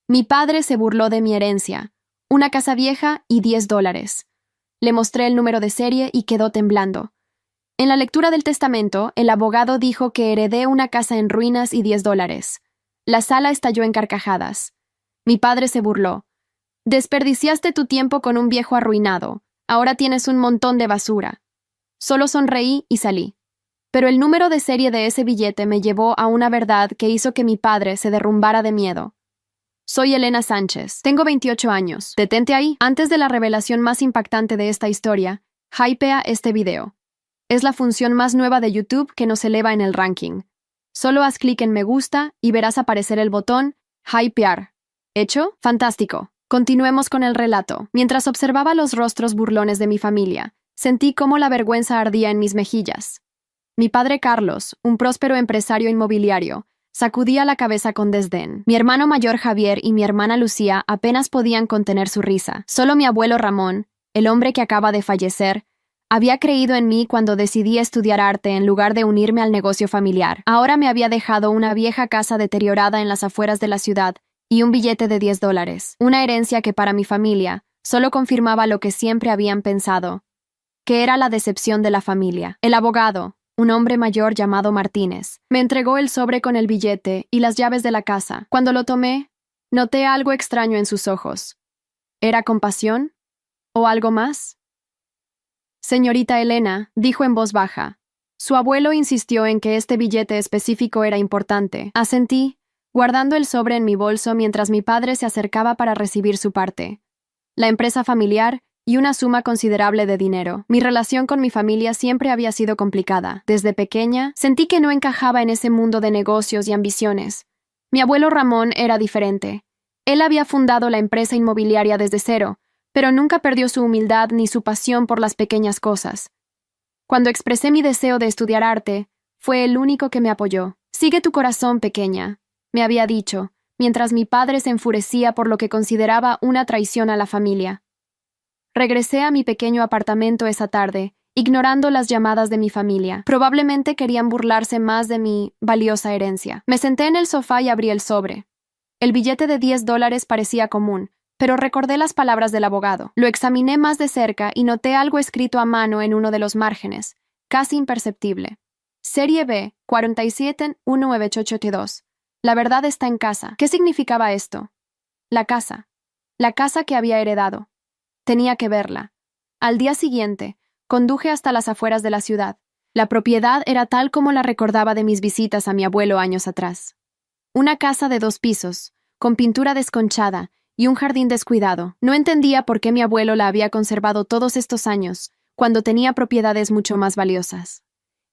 Mi padre se burló de mi herencia, una casa vieja y $10. Le mostré el número de serie y quedó temblando. En la lectura del testamento, el abogado dijo que heredé una casa en ruinas y $10. La sala estalló en carcajadas. Mi padre se burló. Desperdiciaste tu tiempo con un viejo arruinado. Ahora tienes un montón de basura. Solo sonreí y salí. Pero el número de serie de ese billete me llevó a una verdad que hizo que mi padre se derrumbara de miedo. Soy Elena Sánchez. Tengo 28 años. Detente ahí. Antes de la revelación más impactante de esta historia, hypea este video. Es la función más nueva de YouTube que nos eleva en el ranking. Solo haz clic en me gusta y verás aparecer el botón hypear. ¿Hecho? Fantástico. Continuemos con el relato. Mientras observaba los rostros burlones de mi familia, sentí cómo la vergüenza ardía en mis mejillas. Mi padre Carlos, un próspero empresario inmobiliario, sacudía la cabeza con desdén. Mi hermano mayor Javier y mi hermana Lucía apenas podían contener su risa. Solo mi abuelo Ramón, el hombre que acaba de fallecer, había creído en mí cuando decidí estudiar arte en lugar de unirme al negocio familiar. Ahora me había dejado una vieja casa deteriorada en las afueras de la ciudad y un billete de $10, una herencia que para mi familia solo confirmaba lo que siempre habían pensado, que era la decepción de la familia. El abogado, un hombre mayor llamado Martínez, me entregó el sobre con el billete y las llaves de la casa. Cuando lo tomé, noté algo extraño en sus ojos. ¿Era compasión? ¿O algo más? Señorita Elena, dijo en voz baja. Su abuelo insistió en que este billete específico era importante. Asentí, guardando el sobre en mi bolso mientras mi padre se acercaba para recibir su parte. La empresa familiar y una suma considerable de dinero. Mi relación con mi familia siempre había sido complicada. Desde pequeña, sentí que no encajaba en ese mundo de negocios y ambiciones. Mi abuelo Ramón era diferente. Él había fundado la empresa inmobiliaria desde cero, pero nunca perdió su humildad ni su pasión por las pequeñas cosas. Cuando expresé mi deseo de estudiar arte, fue el único que me apoyó. Sigue tu corazón, pequeña, me había dicho, mientras mi padre se enfurecía por lo que consideraba una traición a la familia. Regresé a mi pequeño apartamento esa tarde, ignorando las llamadas de mi familia. Probablemente querían burlarse más de mi valiosa herencia. Me senté en el sofá y abrí el sobre. El billete de $10 parecía común, pero recordé las palabras del abogado. Lo examiné más de cerca y noté algo escrito a mano en uno de los márgenes, casi imperceptible. Serie B, 47-19882. La verdad está en casa. ¿Qué significaba esto? La casa. La casa que había heredado. Tenía que verla. Al día siguiente, conduje hasta las afueras de la ciudad. La propiedad era tal como la recordaba de mis visitas a mi abuelo años atrás. Una casa de 2 pisos, con pintura desconchada y un jardín descuidado. No entendía por qué mi abuelo la había conservado todos estos años, cuando tenía propiedades mucho más valiosas.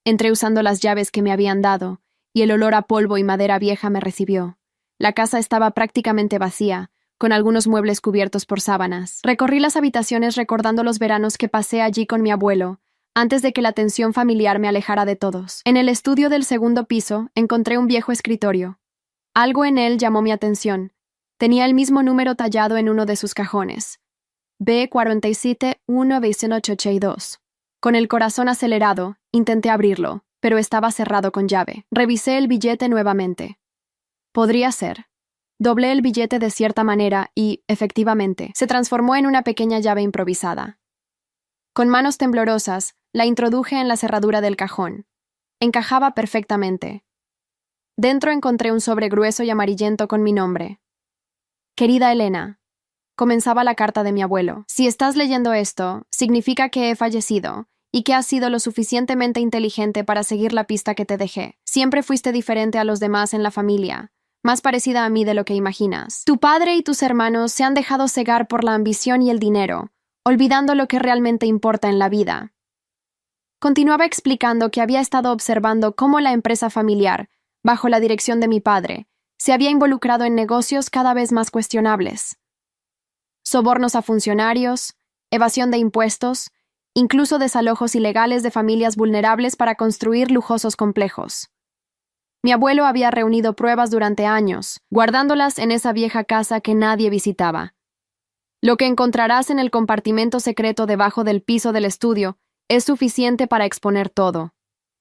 Entré usando las llaves que me habían dado, y el olor a polvo y madera vieja me recibió. La casa estaba prácticamente vacía, con algunos muebles cubiertos por sábanas. Recorrí las habitaciones recordando los veranos que pasé allí con mi abuelo, antes de que la tensión familiar me alejara de todos. En el estudio del segundo piso encontré un viejo escritorio. Algo en él llamó mi atención. Tenía el mismo número tallado en uno de sus cajones. B47-19882. Con el corazón acelerado, intenté abrirlo, pero estaba cerrado con llave. Revisé el billete nuevamente. Podría ser. Doblé el billete de cierta manera y, efectivamente, se transformó en una pequeña llave improvisada. Con manos temblorosas, la introduje en la cerradura del cajón. Encajaba perfectamente. Dentro encontré un sobre grueso y amarillento con mi nombre. Querida Elena, comenzaba la carta de mi abuelo. Si estás leyendo esto, significa que he fallecido y que has sido lo suficientemente inteligente para seguir la pista que te dejé. Siempre fuiste diferente a los demás en la familia, más parecida a mí de lo que imaginas. Tu padre y tus hermanos se han dejado cegar por la ambición y el dinero, olvidando lo que realmente importa en la vida. Continuaba explicando que había estado observando cómo la empresa familiar, bajo la dirección de mi padre, se había involucrado en negocios cada vez más cuestionables. Sobornos a funcionarios, evasión de impuestos, incluso desalojos ilegales de familias vulnerables para construir lujosos complejos. Mi abuelo había reunido pruebas durante años, guardándolas en esa vieja casa que nadie visitaba. Lo que encontrarás en el compartimento secreto debajo del piso del estudio es suficiente para exponer todo.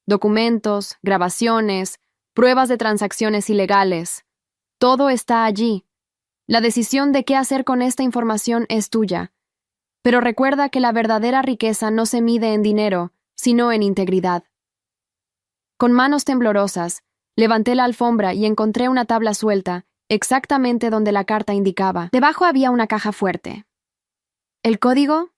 Documentos, grabaciones, pruebas de transacciones ilegales. Todo está allí. La decisión de qué hacer con esta información es tuya. Pero recuerda que la verdadera riqueza no se mide en dinero, sino en integridad. Con manos temblorosas, levanté la alfombra y encontré una tabla suelta, exactamente donde la carta indicaba. Debajo había una caja fuerte. El código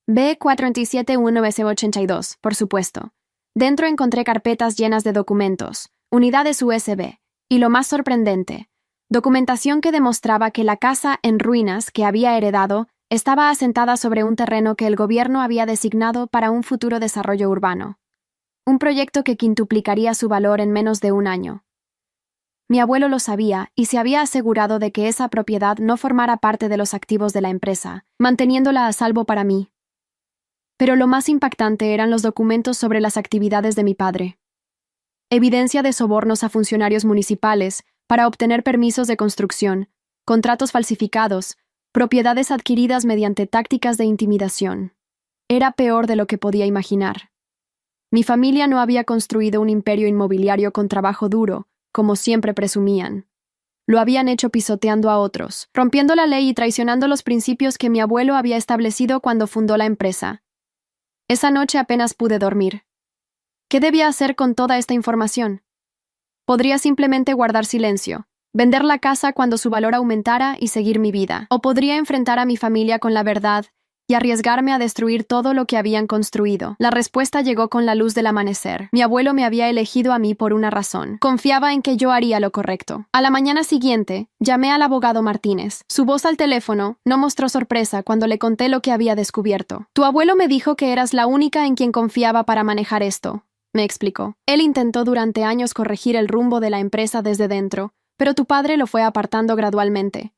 B471-82, por supuesto. Dentro encontré carpetas llenas de documentos, unidades USB, y lo más sorprendente, documentación que demostraba que la casa en ruinas que había heredado estaba asentada sobre un terreno que el gobierno había designado para un futuro desarrollo urbano. Un proyecto que quintuplicaría su valor en menos de un año. Mi abuelo lo sabía y se había asegurado de que esa propiedad no formara parte de los activos de la empresa, manteniéndola a salvo para mí. Pero lo más impactante eran los documentos sobre las actividades de mi padre. Evidencia de sobornos a funcionarios municipales para obtener permisos de construcción, contratos falsificados, propiedades adquiridas mediante tácticas de intimidación. Era peor de lo que podía imaginar. Mi familia no había construido un imperio inmobiliario con trabajo duro, como siempre presumían. Lo habían hecho pisoteando a otros, rompiendo la ley y traicionando los principios que mi abuelo había establecido cuando fundó la empresa. Esa noche apenas pude dormir. ¿Qué debía hacer con toda esta información? Podría simplemente guardar silencio, vender la casa cuando su valor aumentara y seguir mi vida. O podría enfrentar a mi familia con la verdad y arriesgarme a destruir todo lo que habían construido. La respuesta llegó con la luz del amanecer. Mi abuelo me había elegido a mí por una razón. Confiaba en que yo haría lo correcto. A la mañana siguiente, llamé al abogado Martínez. Su voz al teléfono no mostró sorpresa cuando le conté lo que había descubierto. Tu abuelo me dijo que eras la única en quien confiaba para manejar esto, me explicó. Él intentó durante años corregir el rumbo de la empresa desde dentro, pero tu padre lo fue apartando gradualmente.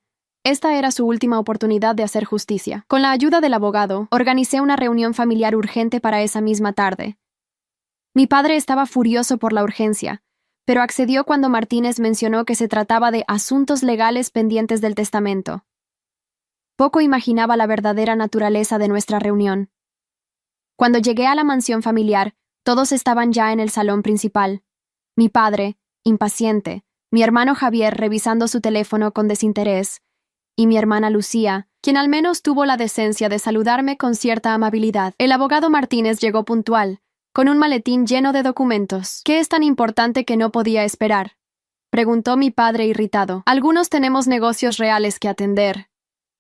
Esta era su última oportunidad de hacer justicia. Con la ayuda del abogado, organicé una reunión familiar urgente para esa misma tarde. Mi padre estaba furioso por la urgencia, pero accedió cuando Martínez mencionó que se trataba de asuntos legales pendientes del testamento. Poco imaginaba la verdadera naturaleza de nuestra reunión. Cuando llegué a la mansión familiar, todos estaban ya en el salón principal. Mi padre, impaciente, mi hermano Javier revisando su teléfono con desinterés, y mi hermana Lucía, quien al menos tuvo la decencia de saludarme con cierta amabilidad. El abogado Martínez llegó puntual, con un maletín lleno de documentos. ¿Qué es tan importante que no podía esperar?, preguntó mi padre irritado. Algunos tenemos negocios reales que atender,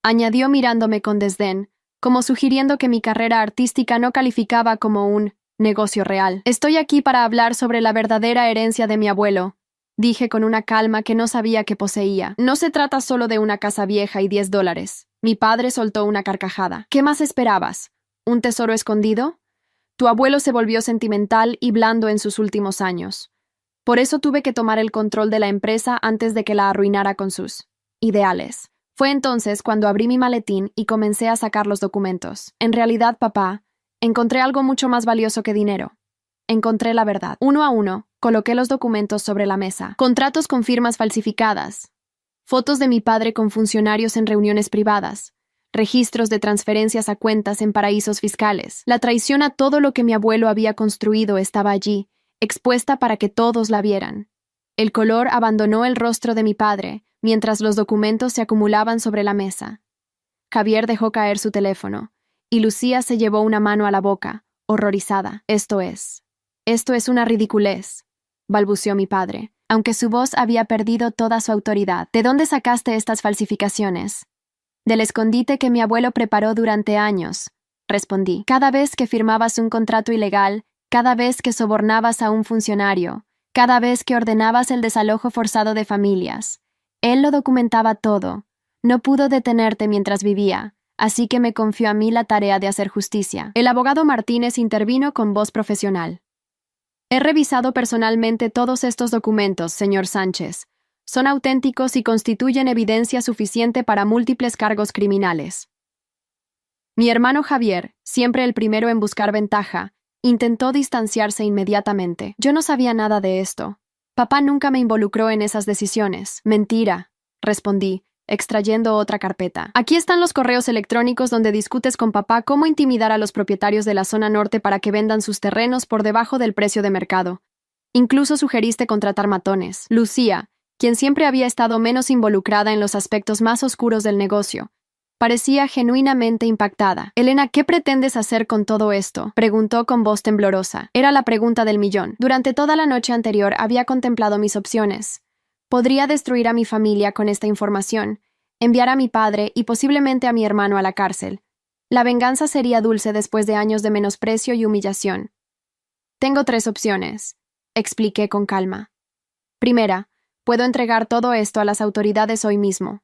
añadió mirándome con desdén, como sugiriendo que mi carrera artística no calificaba como un negocio real. Estoy aquí para hablar sobre la verdadera herencia de mi abuelo, dije con una calma que no sabía que poseía. No se trata solo de una casa vieja y $10. Mi padre soltó una carcajada. ¿Qué más esperabas? ¿Un tesoro escondido? Tu abuelo se volvió sentimental y blando en sus últimos años. Por eso tuve que tomar el control de la empresa antes de que la arruinara con sus ideales. Fue entonces cuando abrí mi maletín y comencé a sacar los documentos. En realidad, papá, encontré algo mucho más valioso que dinero. Encontré la verdad. Uno a uno, coloqué los documentos sobre la mesa. Contratos con firmas falsificadas. Fotos de mi padre con funcionarios en reuniones privadas. Registros de transferencias a cuentas en paraísos fiscales. La traición a todo lo que mi abuelo había construido estaba allí, expuesta para que todos la vieran. El color abandonó el rostro de mi padre, mientras los documentos se acumulaban sobre la mesa. Javier dejó caer su teléfono, y Lucía se llevó una mano a la boca, horrorizada. Esto es una ridiculez, balbuceó mi padre, aunque su voz había perdido toda su autoridad. ¿De dónde sacaste estas falsificaciones? Del escondite que mi abuelo preparó durante años, respondí. Cada vez que firmabas un contrato ilegal, cada vez que sobornabas a un funcionario, cada vez que ordenabas el desalojo forzado de familias. Él lo documentaba todo. No pudo detenerte mientras vivía, así que me confió a mí la tarea de hacer justicia. El abogado Martínez intervino con voz profesional. He revisado personalmente todos estos documentos, señor Sánchez. Son auténticos y constituyen evidencia suficiente para múltiples cargos criminales. Mi hermano Javier, siempre el primero en buscar ventaja, intentó distanciarse inmediatamente. Yo no sabía nada de esto. Papá nunca me involucró en esas decisiones. Mentira, respondí, extrayendo otra carpeta. Aquí están los correos electrónicos donde discutes con papá cómo intimidar a los propietarios de la zona norte para que vendan sus terrenos por debajo del precio de mercado. Incluso sugeriste contratar matones. Lucía, quien siempre había estado menos involucrada en los aspectos más oscuros del negocio, parecía genuinamente impactada. «Elena, ¿qué pretendes hacer con todo esto?», preguntó con voz temblorosa. Era la pregunta del millón. Durante toda la noche anterior había contemplado mis opciones. Podría destruir a mi familia con esta información, enviar a mi padre y posiblemente a mi hermano a la cárcel. La venganza sería dulce después de años de menosprecio y humillación. «Tengo 3 opciones», expliqué con calma. Primera, puedo entregar todo esto a las autoridades hoy mismo.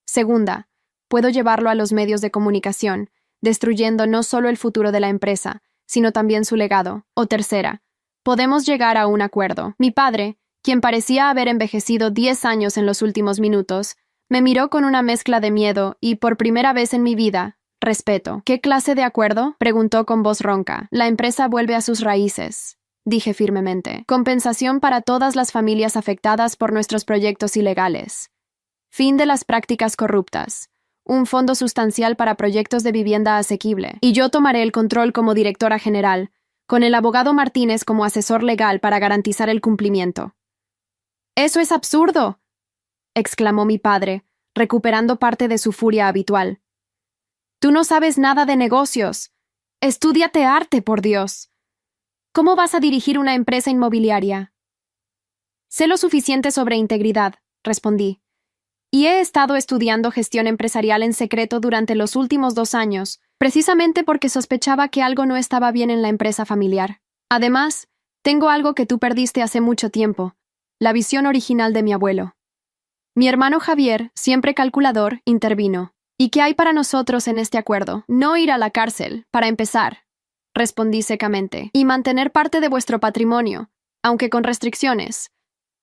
Segunda, puedo llevarlo a los medios de comunicación, destruyendo no solo el futuro de la empresa, sino también su legado. O tercera, podemos llegar a un acuerdo. Mi padre, quien parecía haber envejecido 10 años en los últimos minutos, me miró con una mezcla de miedo y, por primera vez en mi vida, respeto. «¿Qué clase de acuerdo?», preguntó con voz ronca. «La empresa vuelve a sus raíces», dije firmemente. «Compensación para todas las familias afectadas por nuestros proyectos ilegales. Fin de las prácticas corruptas. Un fondo sustancial para proyectos de vivienda asequible. Y yo tomaré el control como directora general, con el abogado Martínez como asesor legal para garantizar el cumplimiento». «¡Eso es absurdo!», exclamó mi padre, recuperando parte de su furia habitual. «Tú no sabes nada de negocios. Estúdiate arte, por Dios. ¿Cómo vas a dirigir una empresa inmobiliaria?» «Sé lo suficiente sobre integridad», respondí, «y he estado estudiando gestión empresarial en secreto durante los últimos 2 años, precisamente porque sospechaba que algo no estaba bien en la empresa familiar. Además, tengo algo que tú perdiste hace mucho tiempo, la visión original de mi abuelo». Mi hermano Javier, siempre calculador, intervino. «¿Y qué hay para nosotros en este acuerdo?» «No ir a la cárcel, para empezar», respondí secamente, «y mantener parte de vuestro patrimonio, aunque con restricciones.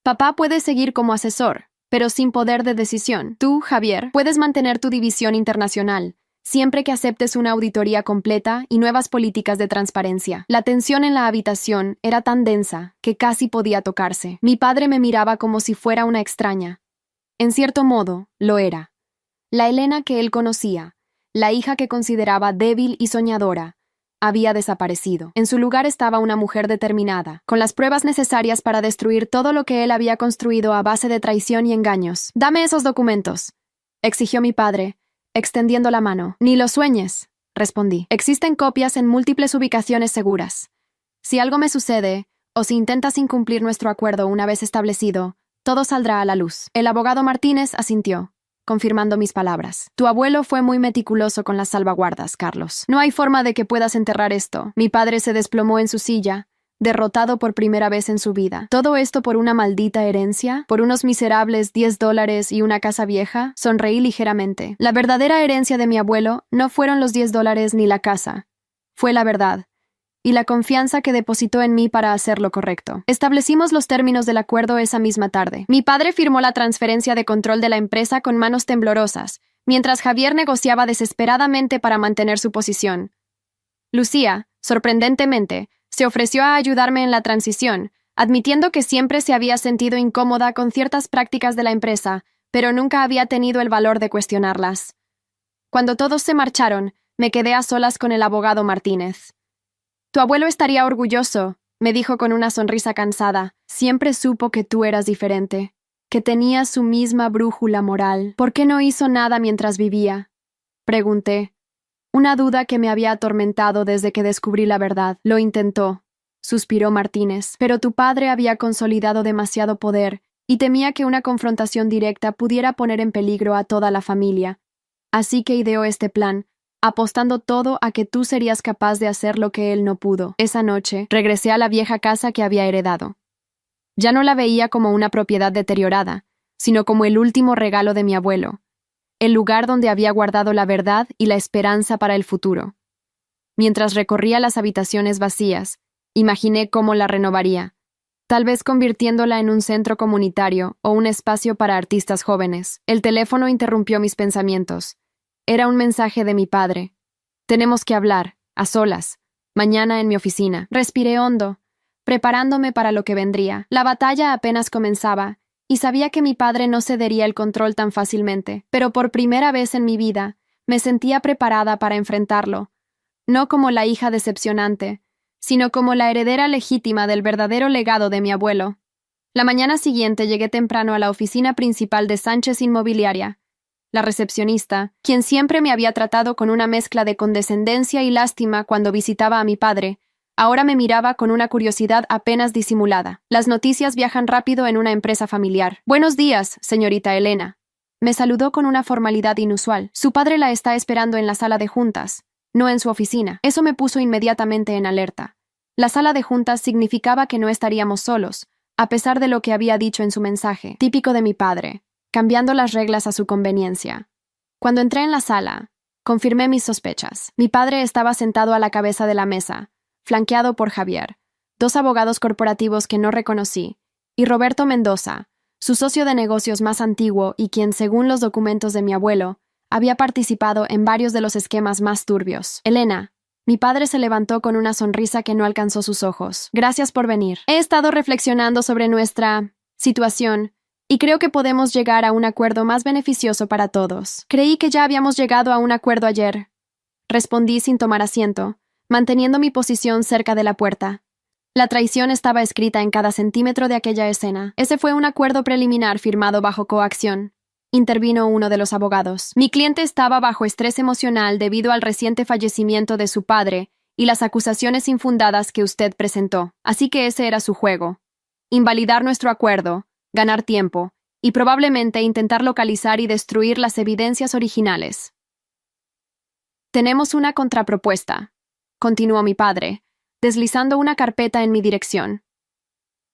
Papá puede seguir como asesor, pero sin poder de decisión. Tú, Javier, puedes mantener tu división internacional, siempre que aceptes una auditoría completa y nuevas políticas de transparencia». La tensión en la habitación era tan densa que casi podía tocarse. Mi padre me miraba como si fuera una extraña. En cierto modo, lo era. La Elena que él conocía, la hija que consideraba débil y soñadora, había desaparecido. En su lugar estaba una mujer determinada, con las pruebas necesarias para destruir todo lo que él había construido a base de traición y engaños. «Dame esos documentos», exigió mi padre, extendiendo la mano. «Ni lo sueñes», respondí. «Existen copias en múltiples ubicaciones seguras. Si algo me sucede, o si intentas incumplir nuestro acuerdo una vez establecido, todo saldrá a la luz». El abogado Martínez asintió, confirmando mis palabras. «Tu abuelo fue muy meticuloso con las salvaguardas, Carlos. No hay forma de que puedas enterrar esto». Mi padre se desplomó en su silla, derrotado por primera vez en su vida. «¿Todo esto por una maldita herencia? ¿Por unos miserables $10 y una casa vieja?». Sonreí ligeramente. La verdadera herencia de mi abuelo no fueron los $10 ni la casa. Fue la verdad, y la confianza que depositó en mí para hacer lo correcto. Establecimos los términos del acuerdo esa misma tarde. Mi padre firmó la transferencia de control de la empresa con manos temblorosas, mientras Javier negociaba desesperadamente para mantener su posición. Lucía, sorprendentemente, se ofreció a ayudarme en la transición, admitiendo que siempre se había sentido incómoda con ciertas prácticas de la empresa, pero nunca había tenido el valor de cuestionarlas. Cuando todos se marcharon, me quedé a solas con el abogado Martínez. «Tu abuelo estaría orgulloso», me dijo con una sonrisa cansada. «Siempre supo que tú eras diferente, que tenías su misma brújula moral. ¿Por qué no hizo nada mientras vivía?», pregunté. Una duda que me había atormentado desde que descubrí la verdad. «Lo intentó», suspiró Martínez, «pero tu padre había consolidado demasiado poder y temía que una confrontación directa pudiera poner en peligro a toda la familia. Así que ideó este plan, apostando todo a que tú serías capaz de hacer lo que él no pudo». Esa noche, regresé a la vieja casa que había heredado. Ya no la veía como una propiedad deteriorada, sino como el último regalo de mi abuelo, el lugar donde había guardado la verdad y la esperanza para el futuro. Mientras recorría las habitaciones vacías, imaginé cómo la renovaría, tal vez convirtiéndola en un centro comunitario o un espacio para artistas jóvenes. El teléfono interrumpió mis pensamientos. Era un mensaje de mi padre. «Tenemos que hablar, a solas, mañana en mi oficina». Respiré hondo, preparándome para lo que vendría. La batalla apenas comenzaba, y sabía que mi padre no cedería el control tan fácilmente, pero por primera vez en mi vida me sentía preparada para enfrentarlo, no como la hija decepcionante, sino como la heredera legítima del verdadero legado de mi abuelo. La mañana siguiente llegué temprano a la oficina principal de Sánchez Inmobiliaria. La recepcionista, quien siempre me había tratado con una mezcla de condescendencia y lástima cuando visitaba a mi padre, ahora me miraba con una curiosidad apenas disimulada. Las noticias viajan rápido en una empresa familiar. Buenos días, señorita Elena. Me saludó con una formalidad inusual. Su padre la está esperando en la sala de juntas, no en su oficina. Eso me puso inmediatamente en alerta. La sala de juntas significaba que no estaríamos solos, a pesar de lo que había dicho en su mensaje, típico de mi padre, cambiando las reglas a su conveniencia. Cuando entré en la sala, confirmé mis sospechas. Mi padre estaba sentado a la cabeza de la mesa, flanqueado por Javier, dos abogados corporativos que no reconocí, y Roberto Mendoza, su socio de negocios más antiguo y quien, según los documentos de mi abuelo, había participado en varios de los esquemas más turbios. Elena, mi padre se levantó con una sonrisa que no alcanzó sus ojos. Gracias por venir. He estado reflexionando sobre nuestra situación y creo que podemos llegar a un acuerdo más beneficioso para todos. Creí que ya habíamos llegado a un acuerdo ayer. Respondí sin tomar asiento, manteniendo mi posición cerca de la puerta. La traición estaba escrita en cada centímetro de aquella escena. Ese fue un acuerdo preliminar firmado bajo coacción. Intervino uno de los abogados. Mi cliente estaba bajo estrés emocional debido al reciente fallecimiento de su padre y las acusaciones infundadas que usted presentó. Así que ese era su juego. Invalidar nuestro acuerdo, ganar tiempo y probablemente intentar localizar y destruir las evidencias originales. Tenemos una contrapropuesta, continuó mi padre, deslizando una carpeta en mi dirección.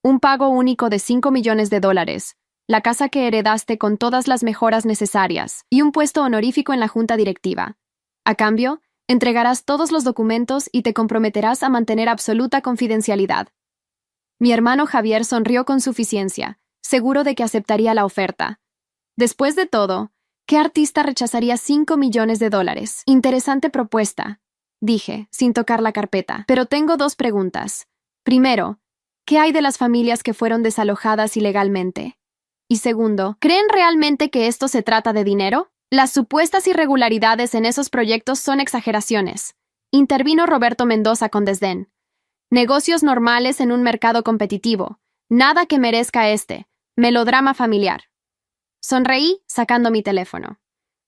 Un pago único de $5 millones, la casa que heredaste con todas las mejoras necesarias y un puesto honorífico en la junta directiva. A cambio, entregarás todos los documentos y te comprometerás a mantener absoluta confidencialidad. Mi hermano Javier sonrió con suficiencia, seguro de que aceptaría la oferta. Después de todo, ¿qué artista rechazaría $5 millones? Interesante propuesta, dije, sin tocar la carpeta. Pero tengo dos preguntas. Primero, ¿qué hay de las familias que fueron desalojadas ilegalmente? Y segundo, ¿creen realmente que esto se trata de dinero? Las supuestas irregularidades en esos proyectos son exageraciones. Intervino Roberto Mendoza con desdén. Negocios normales en un mercado competitivo. Nada que merezca melodrama familiar. Sonreí, sacando mi teléfono.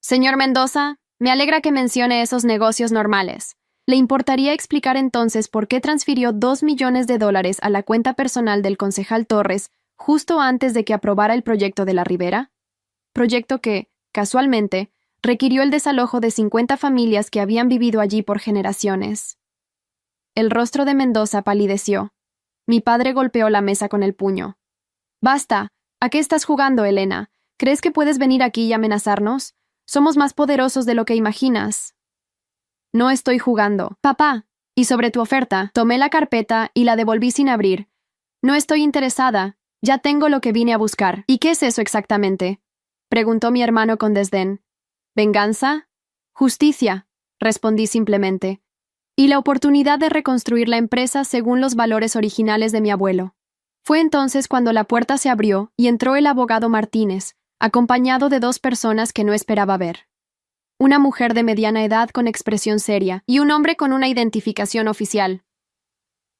Señor Mendoza, me alegra que mencione esos negocios normales. ¿Le importaría explicar entonces por qué transfirió $2 millones a la cuenta personal del concejal Torres justo antes de que aprobara el proyecto de la Ribera? Proyecto que, casualmente, requirió el desalojo de 50 familias que habían vivido allí por generaciones. El rostro de Mendoza palideció. Mi padre golpeó la mesa con el puño. «Basta. ¿A qué estás jugando, Elena? ¿Crees que puedes venir aquí y amenazarnos? Somos más poderosos de lo que imaginas». «No estoy jugando. Papá, y sobre tu oferta, tomé la carpeta y la devolví sin abrir. No estoy interesada. Ya tengo lo que vine a buscar». «¿Y qué es eso exactamente?», preguntó mi hermano con desdén. «¿Venganza? Justicia», respondí simplemente. «Y la oportunidad de reconstruir la empresa según los valores originales de mi abuelo». Fue entonces cuando la puerta se abrió y entró el abogado Martínez, acompañado de dos personas que no esperaba ver. Una mujer de mediana edad con expresión seria y un hombre con una identificación oficial.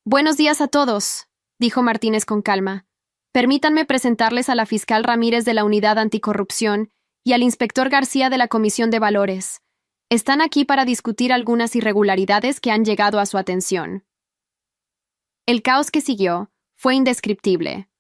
«Buenos días a todos», dijo Martínez con calma. «Permítanme presentarles a la fiscal Ramírez de la Unidad Anticorrupción y al inspector García de la Comisión de Valores. Están aquí para discutir algunas irregularidades que han llegado a su atención». El caos que siguió fue indescriptible.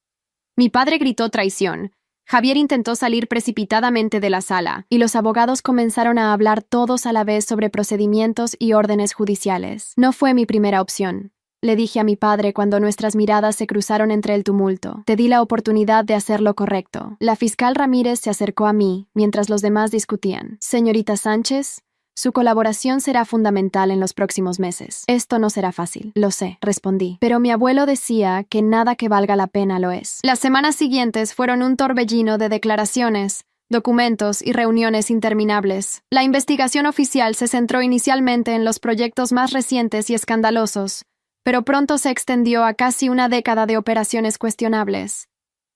Mi padre gritó traición. Javier intentó salir precipitadamente de la sala, y los abogados comenzaron a hablar todos a la vez sobre procedimientos y órdenes judiciales. No fue mi primera opción, le dije a mi padre cuando nuestras miradas se cruzaron entre el tumulto. Te di la oportunidad de hacer lo correcto. La fiscal Ramírez se acercó a mí, mientras los demás discutían. Señorita Sánchez, su colaboración será fundamental en los próximos meses. Esto no será fácil, lo sé, respondí. Pero mi abuelo decía que nada que valga la pena lo es. Las semanas siguientes fueron un torbellino de declaraciones, documentos y reuniones interminables. La investigación oficial se centró inicialmente en los proyectos más recientes y escandalosos, pero pronto se extendió a casi una década de operaciones cuestionables.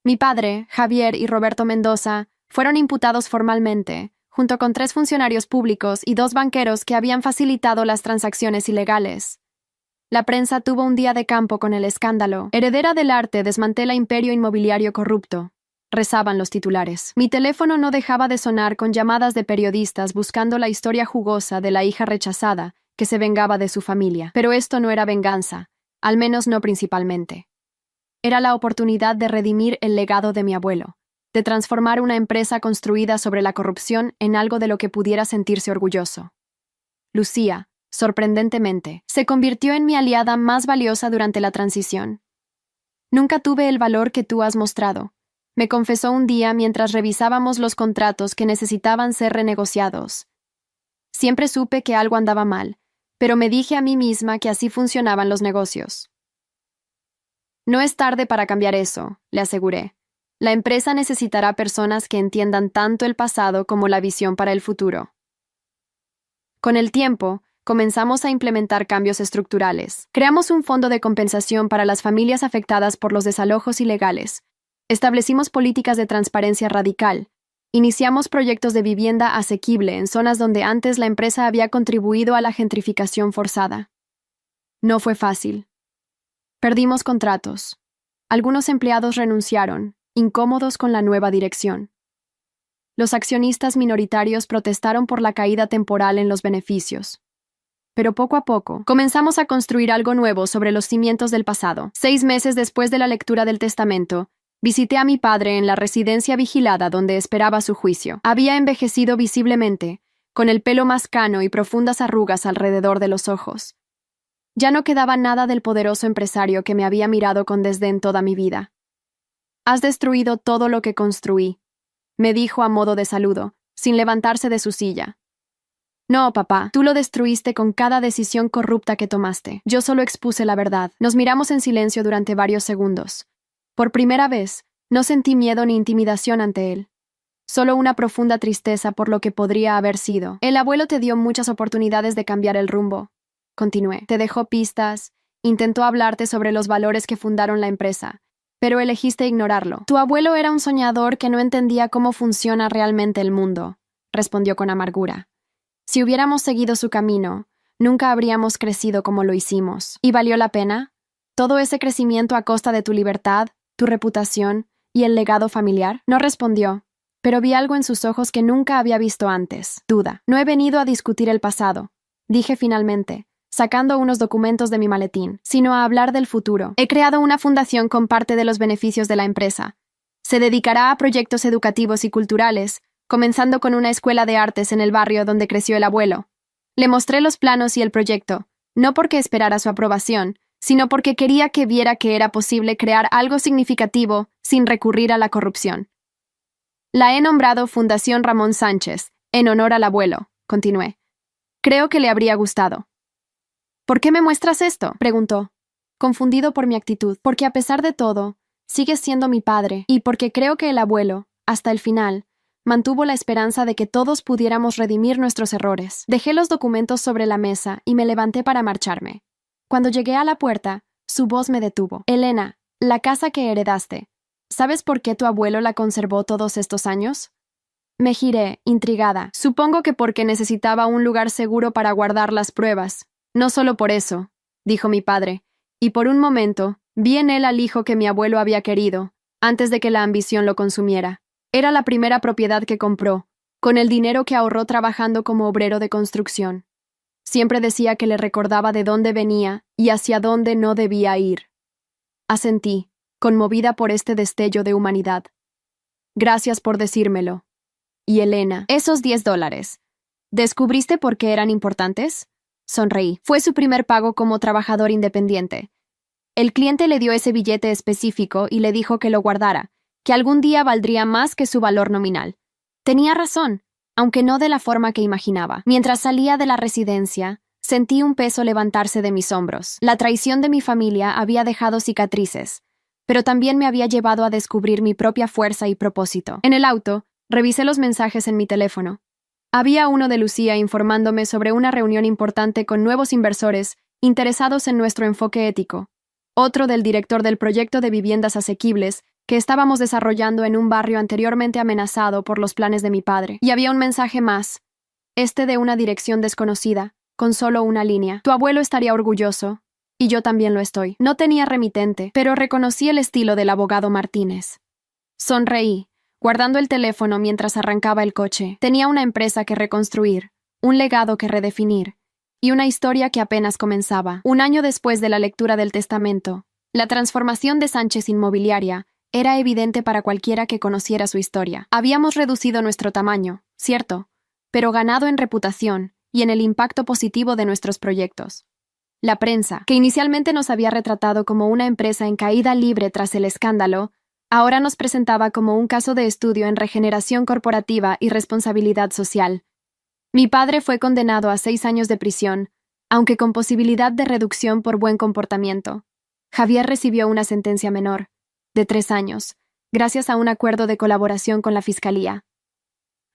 Mi padre, Javier y Roberto Mendoza fueron imputados formalmente, junto con 3 funcionarios públicos y 2 banqueros que habían facilitado las transacciones ilegales. La prensa tuvo un día de campo con el escándalo. Heredera del arte desmantela imperio inmobiliario corrupto. Rezaban los titulares. Mi teléfono no dejaba de sonar con llamadas de periodistas buscando la historia jugosa de la hija rechazada que se vengaba de su familia. Pero esto no era venganza, al menos no principalmente. Era la oportunidad de redimir el legado de mi abuelo, de transformar una empresa construida sobre la corrupción en algo de lo que pudiera sentirse orgulloso. Lucía, sorprendentemente, se convirtió en mi aliada más valiosa durante la transición. Nunca tuve el valor que tú has mostrado, me confesó un día mientras revisábamos los contratos que necesitaban ser renegociados. Siempre supe que algo andaba mal, pero me dije a mí misma que así funcionaban los negocios. No es tarde para cambiar eso, le aseguré. La empresa necesitará personas que entiendan tanto el pasado como la visión para el futuro. Con el tiempo, comenzamos a implementar cambios estructurales. Creamos un fondo de compensación para las familias afectadas por los desalojos ilegales. Establecimos políticas de transparencia radical. Iniciamos proyectos de vivienda asequible en zonas donde antes la empresa había contribuido a la gentrificación forzada. No fue fácil. Perdimos contratos. Algunos empleados renunciaron, incómodos con la nueva dirección. Los accionistas minoritarios protestaron por la caída temporal en los beneficios. Pero poco a poco, comenzamos a construir algo nuevo sobre los cimientos del pasado. 6 meses después de la lectura del testamento, visité a mi padre en la residencia vigilada donde esperaba su juicio. Había envejecido visiblemente, con el pelo más cano y profundas arrugas alrededor de los ojos. Ya no quedaba nada del poderoso empresario que me había mirado con desdén toda mi vida. «Has destruido todo lo que construí», me dijo a modo de saludo, sin levantarse de su silla. «No, papá, tú lo destruiste con cada decisión corrupta que tomaste. Yo solo expuse la verdad». Nos miramos en silencio durante varios segundos. Por primera vez, no sentí miedo ni intimidación ante él. Solo una profunda tristeza por lo que podría haber sido. «El abuelo te dio muchas oportunidades de cambiar el rumbo», continué. «Te dejó pistas, intentó hablarte sobre los valores que fundaron la empresa, pero elegiste ignorarlo. Tu abuelo era un soñador que no entendía cómo funciona realmente el mundo», respondió con amargura. «Si hubiéramos seguido su camino, nunca habríamos crecido como lo hicimos. ¿Y valió la pena? ¿Todo ese crecimiento a costa de tu libertad, tu reputación y el legado familiar?» No respondió, pero vi algo en sus ojos que nunca había visto antes. Duda. «No he venido a discutir el pasado», dije finalmente, sacando unos documentos de mi maletín, «sino a hablar del futuro. He creado una fundación con parte de los beneficios de la empresa. Se dedicará a proyectos educativos y culturales, comenzando con una escuela de artes en el barrio donde creció el abuelo. Le mostré los planos y el proyecto, no porque esperara su aprobación, sino porque quería que viera que era posible crear algo significativo sin recurrir a la corrupción. La he nombrado Fundación Ramón Sánchez, en honor al abuelo», continué. «Creo que le habría gustado». «¿Por qué me muestras esto?», preguntó, confundido por mi actitud. «Porque a pesar de todo, sigues siendo mi padre, y porque creo que el abuelo, hasta el final, mantuvo la esperanza de que todos pudiéramos redimir nuestros errores». Dejé los documentos sobre la mesa y me levanté para marcharme. Cuando llegué a la puerta, su voz me detuvo. «Elena, la casa que heredaste, ¿sabes por qué tu abuelo la conservó todos estos años?» Me giré, intrigada. «Supongo que porque necesitaba un lugar seguro para guardar las pruebas. No solo por eso», dijo mi padre, y por un momento vi en él al hijo que mi abuelo había querido, antes de que la ambición lo consumiera. Era la primera propiedad que compró, con el dinero que ahorró trabajando como obrero de construcción. Siempre decía que le recordaba de dónde venía y hacia dónde no debía ir. Asentí, conmovida por este destello de humanidad. «Gracias por decírmelo». «Y Elena, esos $10, ¿descubriste por qué eran importantes?». Sonreí. Fue su primer pago como trabajador independiente. El cliente le dio ese billete específico y le dijo que lo guardara, que algún día valdría más que su valor nominal. Tenía razón, aunque no de la forma que imaginaba. Mientras salía de la residencia, sentí un peso levantarse de mis hombros. La traición de mi familia había dejado cicatrices, pero también me había llevado a descubrir mi propia fuerza y propósito. En el auto, revisé los mensajes en mi teléfono. Había uno de Lucía informándome sobre una reunión importante con nuevos inversores interesados en nuestro enfoque ético. Otro del director del proyecto de viviendas asequibles que estábamos desarrollando en un barrio anteriormente amenazado por los planes de mi padre. Y había un mensaje más, este de una dirección desconocida, con solo una línea. «Tu abuelo estaría orgulloso. Y yo también lo estoy. No tenía remitente, pero reconocí el estilo del abogado Martínez. Sonreí, guardando el teléfono mientras arrancaba el coche. Tenía una empresa que reconstruir, un legado que redefinir, y una historia que apenas comenzaba. Un año después de la lectura del testamento, la transformación de Sánchez Inmobiliaria era evidente para cualquiera que conociera su historia. Habíamos reducido nuestro tamaño, cierto, pero ganado en reputación y en el impacto positivo de nuestros proyectos. La prensa, que inicialmente nos había retratado como una empresa en caída libre tras el escándalo, ahora nos presentaba como un caso de estudio en regeneración corporativa y responsabilidad social. Mi padre fue condenado a 6 años de prisión, aunque con posibilidad de reducción por buen comportamiento. Javier recibió una sentencia menor, de 3 años, gracias a un acuerdo de colaboración con la Fiscalía.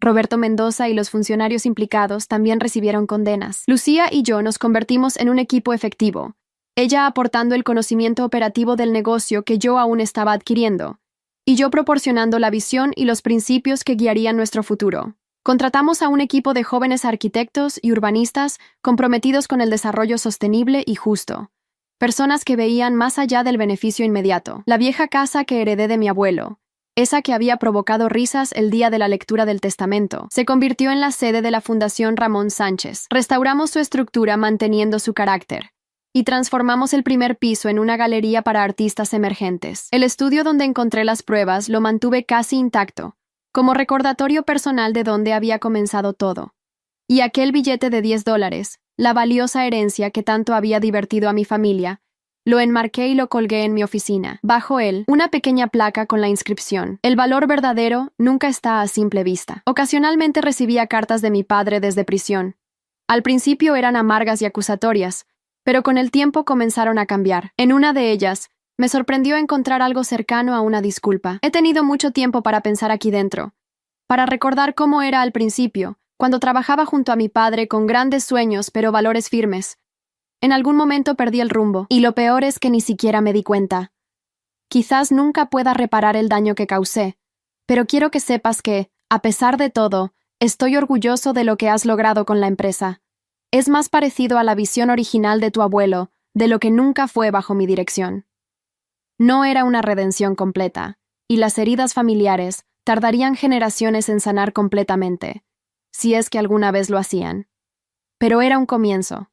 Roberto Mendoza y los funcionarios implicados también recibieron condenas. Lucía y yo nos convertimos en un equipo efectivo, ella aportando el conocimiento operativo del negocio que yo aún estaba adquiriendo, y yo proporcionando la visión y los principios que guiarían nuestro futuro. Contratamos a un equipo de jóvenes arquitectos y urbanistas comprometidos con el desarrollo sostenible y justo. Personas que veían más allá del beneficio inmediato. La vieja casa que heredé de mi abuelo, esa que había provocado risas el día de la lectura del testamento, se convirtió en la sede de la Fundación Ramón Sánchez. Restauramos su estructura manteniendo su carácter y transformamos el primer piso en una galería para artistas emergentes. El estudio donde encontré las pruebas lo mantuve casi intacto, como recordatorio personal de dónde había comenzado todo. Y aquel billete de $10, la valiosa herencia que tanto había divertido a mi familia, lo enmarqué y lo colgué en mi oficina. Bajo él, una pequeña placa con la inscripción: el valor verdadero nunca está a simple vista. Ocasionalmente recibía cartas de mi padre desde prisión. Al principio eran amargas y acusatorias, pero con el tiempo comenzaron a cambiar. En una de ellas, me sorprendió encontrar algo cercano a una disculpa. He tenido mucho tiempo para pensar aquí dentro, para recordar cómo era al principio, cuando trabajaba junto a mi padre con grandes sueños pero valores firmes. En algún momento perdí el rumbo, y lo peor es que ni siquiera me di cuenta. Quizás nunca pueda reparar el daño que causé, pero quiero que sepas que, a pesar de todo, estoy orgulloso de lo que has logrado con la empresa. Es más parecido a la visión original de tu abuelo, de lo que nunca fue bajo mi dirección. No era una redención completa, y las heridas familiares tardarían generaciones en sanar completamente, si es que alguna vez lo hacían. Pero era un comienzo.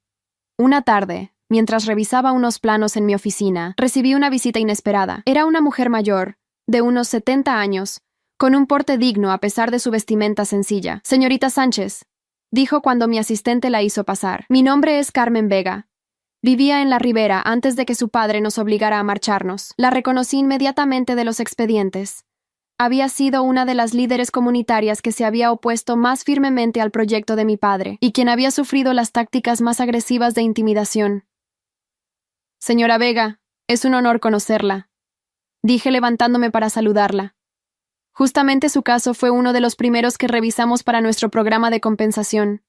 Una tarde, mientras revisaba unos planos en mi oficina, recibí una visita inesperada. Era una mujer mayor, de unos 70 años, con un porte digno a pesar de su vestimenta sencilla. «Señorita Sánchez», dijo cuando mi asistente la hizo pasar. «Mi nombre es Carmen Vega. Vivía en la Ribera antes de que su padre nos obligara a marcharnos. La reconocí inmediatamente de los expedientes. Había sido una de las líderes comunitarias que se había opuesto más firmemente al proyecto de mi padre, y quien había sufrido las tácticas más agresivas de intimidación. «Señora Vega, es un honor conocerla», dije levantándome para saludarla. Justamente su caso fue uno de los primeros que revisamos para nuestro programa de compensación.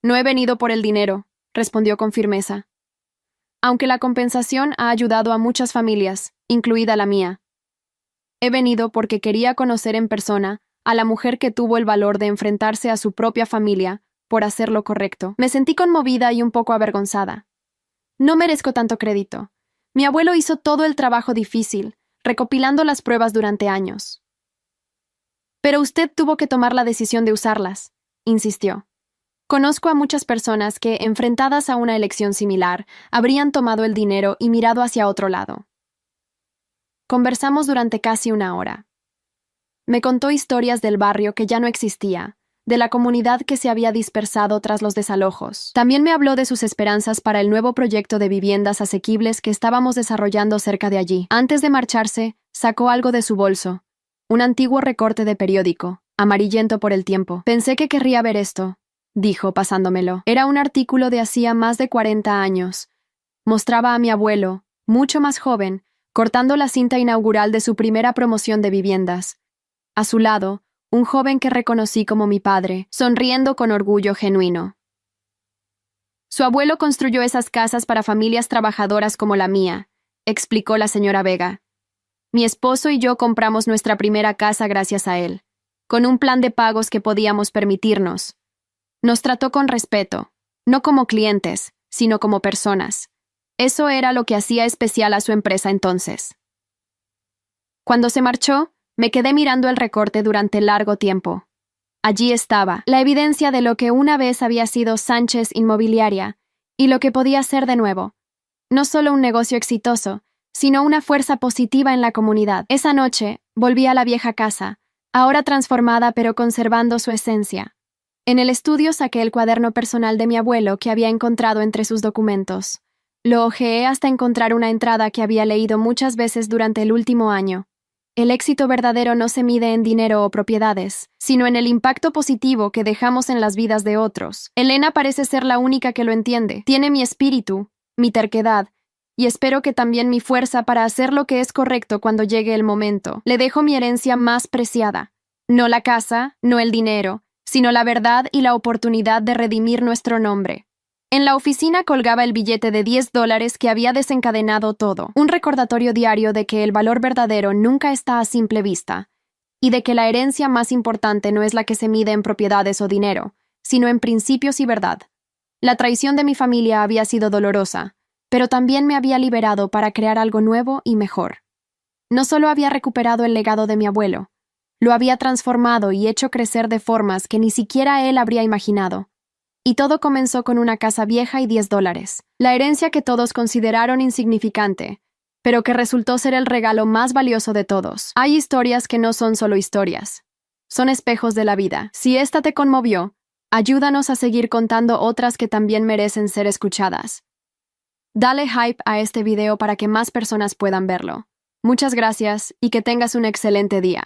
«No he venido por el dinero», respondió con firmeza. «Aunque la compensación ha ayudado a muchas familias, incluida la mía. He venido porque quería conocer en persona a la mujer que tuvo el valor de enfrentarse a su propia familia por hacer lo correcto». Me sentí conmovida y un poco avergonzada. No merezco tanto crédito. Mi abuelo hizo todo el trabajo difícil, recopilando las pruebas durante años. «Pero usted tuvo que tomar la decisión de usarlas», insistió. «Conozco a muchas personas que, enfrentadas a una elección similar, habrían tomado el dinero y mirado hacia otro lado». Conversamos durante casi una hora. Me contó historias del barrio que ya no existía, de la comunidad que se había dispersado tras los desalojos. También me habló de sus esperanzas para el nuevo proyecto de viviendas asequibles que estábamos desarrollando cerca de allí. Antes de marcharse, sacó algo de su bolso, un antiguo recorte de periódico, amarillento por el tiempo. «Pensé que querría ver esto», dijo pasándomelo. Era un artículo de hacía más de 40 años. Mostraba a mi abuelo, mucho más joven, cortando la cinta inaugural de su primera promoción de viviendas. A su lado, un joven que reconocí como mi padre, sonriendo con orgullo genuino. «Su abuelo construyó esas casas para familias trabajadoras como la mía», explicó la señora Vega. «Mi esposo y yo compramos nuestra primera casa gracias a él, con un plan de pagos que podíamos permitirnos. Nos trató con respeto, no como clientes, sino como personas. Eso era lo que hacía especial a su empresa entonces. Cuando se marchó, me quedé mirando el recorte durante largo tiempo. Allí estaba, la evidencia de lo que una vez había sido Sánchez Inmobiliaria y lo que podía ser de nuevo. No solo un negocio exitoso, sino una fuerza positiva en la comunidad. Esa noche, volví a la vieja casa, ahora transformada pero conservando su esencia. En el estudio saqué el cuaderno personal de mi abuelo que había encontrado entre sus documentos. Lo hojeé hasta encontrar una entrada que había leído muchas veces durante el último año. El éxito verdadero no se mide en dinero o propiedades, sino en el impacto positivo que dejamos en las vidas de otros. Elena parece ser la única que lo entiende. Tiene mi espíritu, mi terquedad, y espero que también mi fuerza para hacer lo que es correcto cuando llegue el momento. Le dejo mi herencia más preciada. No la casa, no el dinero, sino la verdad y la oportunidad de redimir nuestro nombre. En la oficina colgaba el billete de $10 que había desencadenado todo, un recordatorio diario de que el valor verdadero nunca está a simple vista, y de que la herencia más importante no es la que se mide en propiedades o dinero, sino en principios y verdad. La traición de mi familia había sido dolorosa, pero también me había liberado para crear algo nuevo y mejor. No solo había recuperado el legado de mi abuelo, lo había transformado y hecho crecer de formas que ni siquiera él habría imaginado. Y todo comenzó con una casa vieja y $10. La herencia que todos consideraron insignificante, pero que resultó ser el regalo más valioso de todos. Hay historias que no son solo historias. Son espejos de la vida. Si esta te conmovió, ayúdanos a seguir contando otras que también merecen ser escuchadas. Dale hype a este video para que más personas puedan verlo. Muchas gracias y que tengas un excelente día.